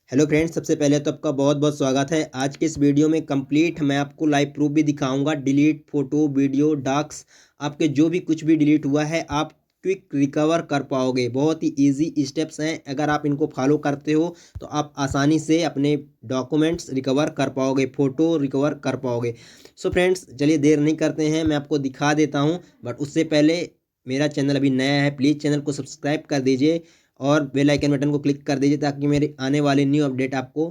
Hello friends, सबसे पहले तो आपका बहुत बहुत स्वागत है। आज के इस वीडियो में कंप्लीट मैं आपको लाइव प्रूफ भी दिखाऊंगा। डिलीट फोटो वीडियो डॉक्स आपके जो भी कुछ भी डिलीट हुआ है आप क्विक रिकवर कर पाओगे। बहुत ही इजी स्टेप्स हैं, अगर आप इनको फॉलो करते हो तो आप आसानी से अपने डॉक्यूमेंट्स रिकवर कर पाओगे, फ़ोटो रिकवर कर पाओगे। सो फ्रेंड्स, चलिए देर नहीं करते हैं, मैं आपको दिखा देता हूँ। बट उससे पहले मेरा चैनल अभी नया है, प्लीज़ चैनल को सब्सक्राइब कर दीजिए और बेल आइकन बटन को क्लिक कर दीजिए ताकि मेरे आने वाले न्यू अपडेट आपको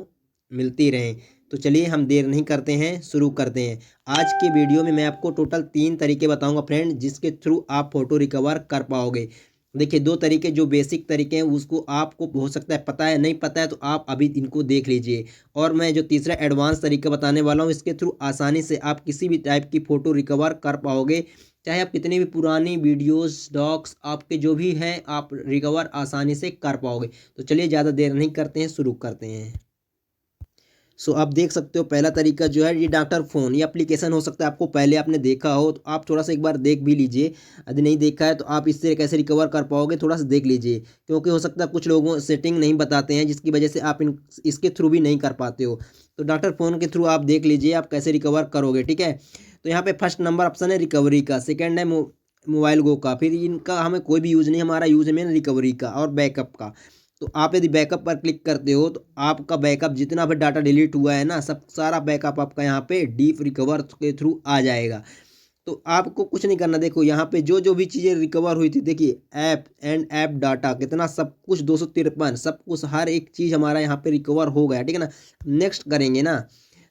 मिलती रहें। तो चलिए हम देर नहीं करते हैं, शुरू करते हैं। आज के वीडियो में मैं आपको टोटल 3 तरीके बताऊंगा फ्रेंड, जिसके थ्रू आप फ़ोटो रिकवर कर पाओगे। देखिए, 2 तरीके जो बेसिक तरीके हैं उसको आपको हो सकता है पता है, नहीं पता है तो आप अभी इनको देख लीजिए। और मैं जो तीसरा एडवांस तरीका बताने वाला हूँ, इसके थ्रू आसानी से आप किसी भी टाइप की फ़ोटो रिकवर कर पाओगे। चाहे आप कितनी भी पुरानी वीडियोस डॉक्स आपके जो भी हैं आप रिकवर आसानी से कर पाओगे। तो चलिए ज़्यादा देर नहीं करते हैं, शुरू करते हैं। सो आप देख सकते हो, पहला तरीका जो है ये डॉक्टर फ़ोन, ये एप्लीकेशन हो सकता है आपको पहले आपने देखा हो, तो आप थोड़ा सा एक बार देख भी लीजिए। यदि नहीं देखा है तो आप इससे कैसे रिकवर कर पाओगे थोड़ा सा देख लीजिए, क्योंकि हो सकता है कुछ लोगों सेटिंग नहीं बताते हैं जिसकी वजह से आप इसके थ्रू भी नहीं कर पाते हो। तो डॉक्टर फ़ोन के थ्रू आप देख लीजिए आप कैसे रिकवर करोगे, ठीक है। तो यहाँ पे फर्स्ट नंबर ऑप्शन है रिकवरी का, सेकेंड है मोबाइल गो का, फिर इनका हमें कोई भी यूज़ नहीं, हमारा यूज़ है मेन रिकवरी का और बैकअप का। तो आप यदि बैकअप पर क्लिक करते हो तो आपका बैकअप जितना भी डाटा डिलीट हुआ है ना, सब सारा बैकअप आपका यहाँ पे डीप रिकवर के थ्रू आ जाएगा। तो आपको कुछ नहीं करना, देखो यहाँ पे जो जो भी चीज़ें रिकवर हुई थी, देखिए ऐप एंड ऐप डाटा कितना सब कुछ 253 सब कुछ हर एक चीज़ हमारा यहाँ पे रिकवर हो गया, ठीक है ना। नेक्स्ट करेंगे ना,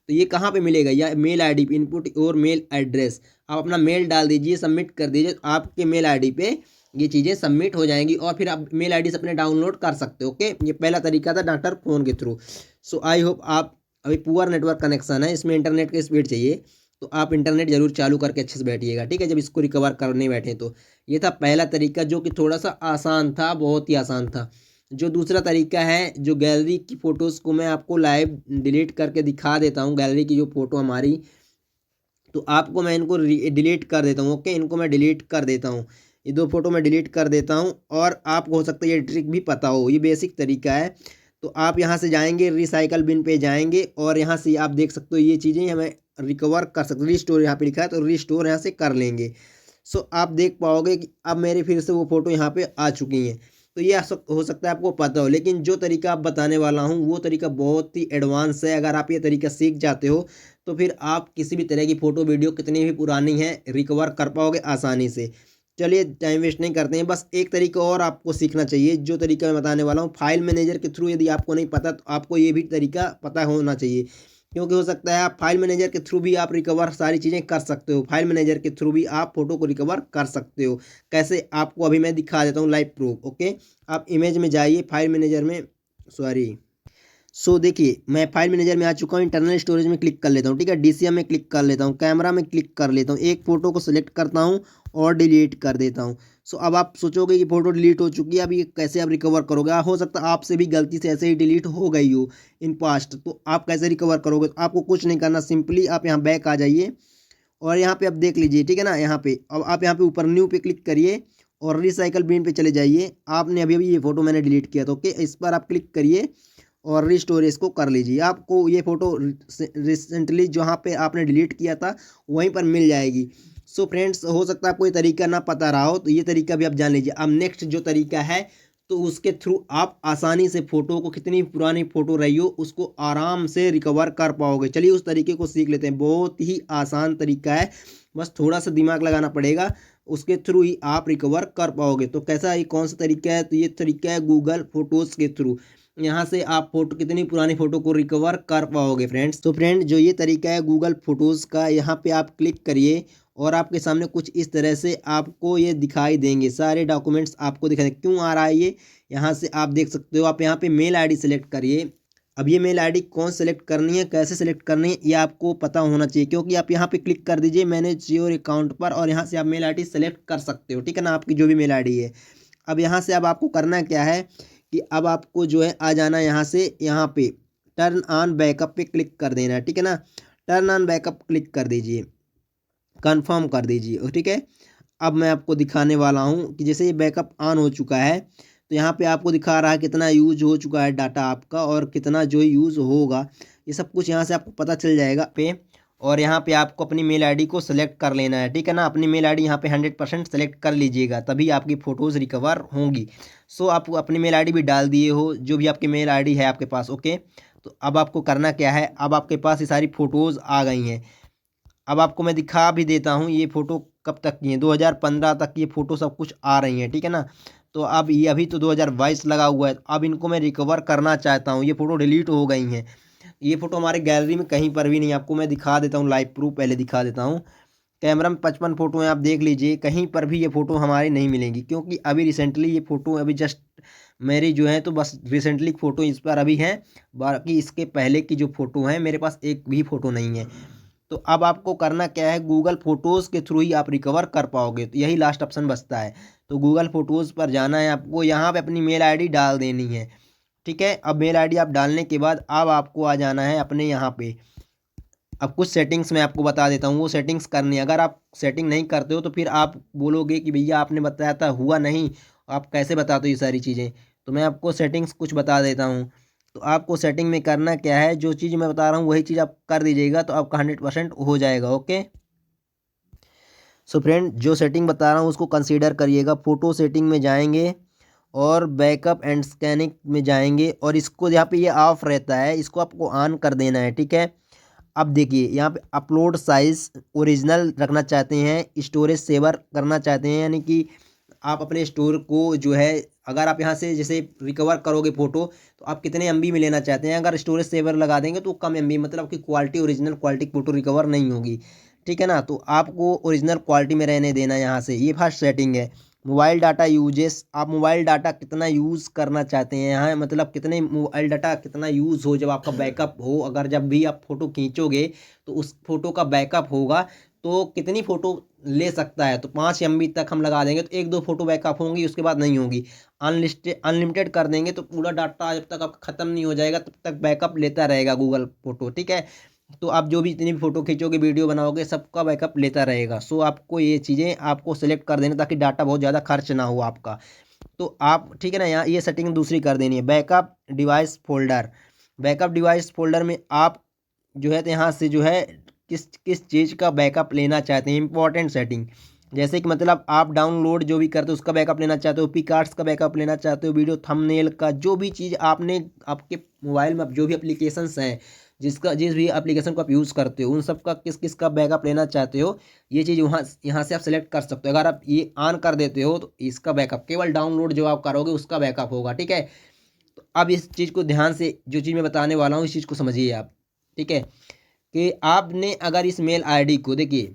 तो ये कहाँ पे मिलेगा, या मेल आईडी पे इनपुट और मेल एड्रेस, आप अपना मेल डाल दीजिए, सबमिट कर दीजिए, तो आपके मेल आईडी पे ये चीज़ें सबमिट हो जाएंगी और फिर आप मेल आईडी से अपने डाउनलोड कर सकते हो। ओके, ये पहला तरीका था डॉक्टर फ़ोन के थ्रू। सो आई होप आप, अभी पुअर नेटवर्क कनेक्शन है, इसमें इंटरनेट की स्पीड चाहिए, तो आप इंटरनेट जरूर चालू करके अच्छे से बैठिएगा, ठीक है, जब इसको रिकवर करने बैठे। तो ये था पहला तरीका जो कि थोड़ा सा आसान था, बहुत ही आसान था। जो दूसरा तरीका है, जो गैलरी की फ़ोटोज़ को मैं आपको लाइव डिलीट करके दिखा देता हूँ, गैलरी की जो फ़ोटो हमारी, तो आपको मैं इनको डिलीट कर देता हूँ। ओके, इनको मैं डिलीट कर देता हूँ, ये 2 फोटो मैं डिलीट कर देता हूँ। और आपको हो सकता है ये ट्रिक भी पता हो, ये बेसिक तरीका है। तो आप यहाँ से जाएंगे, रिसाइकल बिन पे जाएंगे और यहाँ से आप देख सकते हो ये चीज़ें हमें रिकवर कर सकते, रिस्टोर यहाँ पे लिखा है तो रिस्टोर यहाँ से कर लेंगे। सो आप देख पाओगे कि अब मेरे फिर से वो फ़ोटो यहाँ पे आ चुकी हैं। तो ये हो सकता है आपको पता हो, लेकिन जो तरीका आप बताने वाला हूँ वो तरीका बहुत ही एडवांस है। अगर आप ये तरीका सीख जाते हो तो फिर आप किसी भी तरह की फ़ोटो वीडियो कितनी भी पुरानी है रिकवर कर पाओगे आसानी से। चलिए टाइम वेस्ट नहीं करते हैं, बस एक तरीका और आपको सीखना चाहिए, जो तरीका मैं बताने वाला हूँ फाइल मैनेजर के थ्रू। यदि आपको नहीं पता तो आपको ये भी तरीका पता होना चाहिए, क्योंकि हो सकता है आप फाइल मैनेजर के थ्रू भी आप रिकवर सारी चीज़ें कर सकते हो। फाइल मैनेजर के थ्रू भी आप फ़ोटो को रिकवर कर सकते हो। कैसे, आपको अभी मैं दिखा देता हूँ लाइव प्रूफ। ओके, आप इमेज में जाइए, फाइल मैनेजर में, सॉरी। देखिए मैं फाइल मैनेजर में आ चुका हूँ, इंटरनल स्टोरेज में क्लिक कर लेता हूँ, ठीक है, डीसीएम में क्लिक कर लेता हूँ, कैमरा में क्लिक कर लेता हूँ, एक फ़ोटो को सिलेक्ट करता हूँ और डिलीट कर देता हूँ। अब आप सोचोगे कि फ़ोटो डिलीट हो चुकी है, अब ये कैसे आप रिकवर करोगे। हो सकता है आपसे भी गलती से ऐसे ही डिलीट हो गई हो इन पास्ट, तो आप कैसे रिकवर करोगे। तो आपको कुछ नहीं करना, सिंपली आप यहाँ बैक आ जाइए और यहाँ पे आप देख लीजिए, ठीक है ना। यहाँ पे अब आप यहाँ पे ऊपर न्यू पे क्लिक करिए और रिसाइकल बिन पे चले जाइए। आपने अभी अभी ये फ़ोटो मैंने डिलीट किया था, ओके, इस पर आप क्लिक करिए और रिस्टोर इसको कर लीजिए। आपको ये फ़ोटो रिसेंटली जहाँ पे आपने डिलीट किया था वहीं पर मिल जाएगी। फ्रेंड्स, हो सकता है आपको ये तरीका ना पता रहा हो, तो ये तरीका भी आप जान लीजिए। अब नेक्स्ट जो तरीका है, तो उसके थ्रू आप आसानी से फ़ोटो को, कितनी पुरानी फ़ोटो रही हो उसको आराम से रिकवर कर पाओगे। चलिए उस तरीके को सीख लेते हैं, बहुत ही आसान तरीका है, बस थोड़ा सा दिमाग लगाना पड़ेगा, उसके थ्रू ही आप रिकवर कर पाओगे। तो कैसा है, कौन सा तरीका है, तो ये तरीका है गूगल फ़ोटोज़ के थ्रू। यहाँ से आप फोटो, कितनी पुरानी फ़ोटो को रिकवर कर पाओगे फ्रेंड्स। तो फ्रेंड, जो ये तरीका है गूगल फ़ोटोज़ का, यहाँ पे आप क्लिक करिए और आपके सामने कुछ इस तरह से आपको ये दिखाई देंगे, सारे डॉक्यूमेंट्स आपको दिखाई देंगे। क्यों आ रहा है ये, यहाँ से आप देख सकते हो। आप यहाँ पे मेल आईडी सेलेक्ट करिए। अब ये मेल आईडी कौन सेलेक्ट करनी है, कैसे सेलेक्ट करनी है, ये आपको पता होना चाहिए, क्योंकि आप यहाँ पे क्लिक कर दीजिए मैनेज योर अकाउंट पर और यहाँ से आप मेल आईडी सेलेक्ट कर सकते हो, ठीक है ना, आपकी जो भी मेल आईडी है। अब यहाँ से अब आपको करना क्या है कि अब आपको जो है आ जाना यहाँ से, यहाँ पे टर्न ऑन बैकअप पे क्लिक कर देना है, ठीक है ना। टर्न ऑन बैकअप क्लिक कर दीजिए, कंफर्म कर दीजिए, ठीक है। अब मैं आपको दिखाने वाला हूँ कि जैसे ये बैकअप ऑन हो चुका है, तो यहाँ पे आपको दिखा रहा है कितना यूज हो चुका है डाटा आपका और कितना जो यूज़ होगा, ये सब कुछ यहाँ से आपको पता चल जाएगा पे। और यहाँ पे आपको अपनी मेल आईडी को सेलेक्ट कर लेना है, ठीक है ना। अपनी मेल आईडी यहाँ पे 100% सेलेक्ट कर लीजिएगा, तभी आपकी फ़ोटोज़ रिकवर होंगी। सो आप अपनी मेल आईडी भी डाल दिए हो, जो भी आपकी मेल आईडी है आपके पास, ओके। तो अब आपको करना क्या है, अब आपके पास ये सारी फ़ोटोज़ आ गई हैं। अब आपको मैं दिखा भी देता हूँ ये फ़ोटो कब तक की है, 2015 तक ये फ़ोटो सब कुछ आ रही हैं, ठीक है ना। तो अब ये अभी तो 2022 लगा हुआ है, अब इनको मैं रिकवर करना चाहता हूँ। ये फ़ोटो डिलीट हो गई हैं, ये फ़ोटो हमारे गैलरी में कहीं पर भी नहीं। आपको मैं दिखा देता हूँ लाइव प्रूफ, पहले दिखा देता हूँ। कैमरा में 55 फ़ोटो हैं, आप देख लीजिए, कहीं पर भी ये फ़ोटो हमारी नहीं मिलेंगी, क्योंकि अभी रिसेंटली ये फ़ोटो अभी जस्ट मेरी जो है तो बस रिसेंटली फ़ोटो इस पर अभी है। बाकी इसके पहले की जो फ़ोटो हैं मेरे पास एक भी फ़ोटो नहीं है। तो अब आपको करना क्या है, गूगल फ़ोटोज़ के थ्रू ही आप रिकवर कर पाओगे, तो यही लास्ट ऑप्शन बचता है। तो गूगल फ़ोटोज़ पर जाना है आपको, यहाँ पे अपनी मेल आईडी डाल देनी है, ठीक है। अब मेल आईडी आप डालने के बाद अब आपको आ जाना है अपने यहाँ पे। अब कुछ सेटिंग्स मैं आपको बता देता हूँ, वो सेटिंग्स करनी है। अगर आप सेटिंग नहीं करते हो तो फिर आप बोलोगे कि भैया आपने बताया था हुआ नहीं, आप कैसे बताते हो ये सारी चीज़ें। तो मैं आपको सेटिंग्स कुछ बता देता हूँ। तो आपको सेटिंग में करना क्या है, जो चीज़ मैं बता रहा हूँ वही चीज़ आप कर दीजिएगा, तो आपका 100% हो जाएगा, ओके। सो फ्रेंड, जो सेटिंग बता रहा हूँ उसको कंसीडर करिएगा। फ़ोटो सेटिंग में जाएंगे और बैकअप एंड स्कैनिंग में जाएंगे, और इसको यहाँ पे ये ऑफ रहता है, इसको आपको ऑन कर देना है, ठीक है। अब देखिए यहाँ पे अपलोड साइज ओरिजिनल रखना चाहते हैं, स्टोरेज सेवर करना चाहते हैं, यानी कि आप अपने स्टोर को जो है, अगर आप यहाँ से जैसे रिकवर करोगे फ़ोटो तो आप कितने एमबी में लेना चाहते हैं। अगर स्टोरेज सेवर लगा देंगे तो कम एमबी, मतलब आपकी quality original quality photo recover नहीं होगी, ठीक है ना। तो आपको ओरिजिनल क्वालिटी में रहने देना यहाँ से, ये फर्स्ट सेटिंग है। मोबाइल डाटा यूजेस, आप मोबाइल डाटा कितना यूज़ करना चाहते हैं यहाँ, मतलब कितने मोबाइल डाटा कितना यूज़ हो जब आपका बैकअप हो। अगर जब भी आप फ़ोटो खींचोगे तो उस फोटो का बैकअप होगा, तो कितनी फ़ोटो ले सकता है, तो 5 एमबी तक हम लगा देंगे तो 1-2 फ़ोटो बैकअप होंगी, उसके बाद नहीं होगी। अनलिमिटेड कर देंगे तो पूरा डाटा जब तक आपका ख़त्म नहीं हो जाएगा तब तक बैकअप लेता रहेगा गूगल फ़ोटो, ठीक है। तो आप जो भी जितनी भी फ़ोटो खींचोगे, वीडियो बनाओगे, सबका बैकअप लेता रहेगा। सो आपको ये चीज़ें आपको सेलेक्ट कर देना, ताकि डाटा बहुत ज़्यादा खर्च ना हो आपका। तो आप, ठीक है ना, यहाँ ये सेटिंग दूसरी कर देनी है। Backup device folder, backup device folder में आप जो है तो यहाँ से जो है किस किस चीज़ का बैकअप लेना चाहते हैं, इंपॉर्टेंट सेटिंग। जैसे कि मतलब आप डाउनलोड जो भी करते हो उसका बैकअप लेना चाहते हो, पिक्सार्ट्स का बैकअप लेना चाहते हो, वीडियो थंबनेल का, जो भी चीज़ आपने आपके मोबाइल में जो भी एप्लीकेशंस हैं, जिस भी एप्लीकेशन को आप यूज़ करते हो, उन सब का किस किस का बैकअप लेना चाहते हो, ये चीज़ वहाँ यहाँ से आप सेलेक्ट कर सकते हो। अगर आप ये ऑन कर देते हो तो इसका बैकअप केवल डाउनलोड जो आप करोगे उसका बैकअप होगा, ठीक है। तो अब इस चीज़ को ध्यान से, जो चीज़ मैं बताने वाला हूँ इस चीज़ को समझिए आप, ठीक है। कि आपने अगर इस मेल आईडी को, देखिए,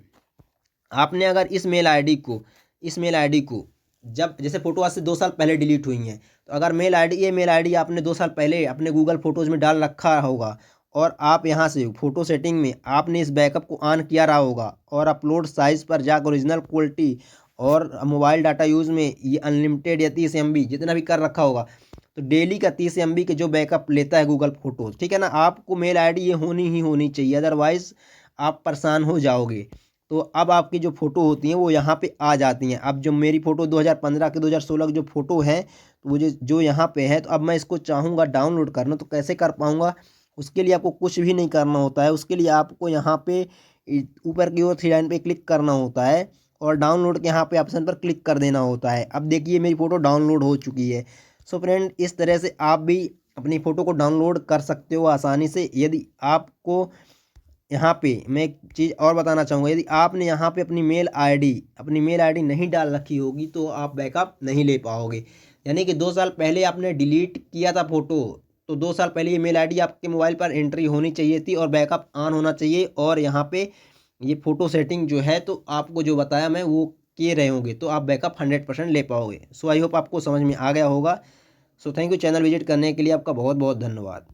आपने अगर इस मेल आईडी को जब जैसे फ़ोटो आज से 2 साल पहले डिलीट हुई हैं, तो अगर ये मेल आईडी आपने 2 साल पहले अपने गूगल फ़ोटोज़ में डाल रखा होगा, और आप यहाँ से फ़ोटो सेटिंग में आपने इस बैकअप को ऑन किया रहा होगा, और अपलोड साइज़ पर जाकर ओरिजिनल क्वालिटी और मोबाइल डाटा यूज़ में ये अनलिमिटेड या 30 एमबी जितना भी कर रखा होगा, तो डेली का 30 एमबी के जो बैकअप लेता है गूगल फ़ोटोज़, ठीक है ना। आपको मेल आईडी ये होनी ही होनी चाहिए, अदरवाइज़ आप परेशान हो जाओगे। तो अब आपकी जो फ़ोटो होती हैं वो यहाँ पे आ जाती हैं। अब जो मेरी फ़ोटो 2015 के 2016 की जो फ़ोटो है, तो वो जो यहाँ पे है, तो अब मैं इसको चाहूँगा डाउनलोड करना, तो कैसे कर पाऊँगा। उसके लिए आपको कुछ भी नहीं करना होता है, उसके लिए आपको यहाँ पे ऊपर की ओर 3 लाइन पे क्लिक करना होता है, और डाउनलोड के यहाँ पे ऑप्शन पर क्लिक कर देना होता है। अब देखिए मेरी फ़ोटो डाउनलोड हो चुकी है। सो फ्रेंड, इस तरह से आप भी अपनी फ़ोटो को डाउनलोड कर सकते हो आसानी से। यदि आपको यहाँ पे मैं एक चीज़ और बताना चाहूँगा, यदि आपने यहाँ पे अपनी मेल आईडी नहीं डाल रखी होगी तो आप बैकअप नहीं ले पाओगे। यानी कि 2 साल पहले आपने डिलीट किया था फ़ोटो, तो 2 साल पहले ये मेल आईडी आपके मोबाइल पर एंट्री होनी चाहिए थी, और बैकअप ऑन होना चाहिए, और यहाँ पे ये फ़ोटो सेटिंग जो है तो आपको जो बताया मैं वो किए रहे होंगे, तो आप बैकअप 100% ले पाओगे। सो आई होप आपको समझ में आ गया होगा। So thank you, channel visit करने के लिए आपका बहुत बहुत धन्यवाद।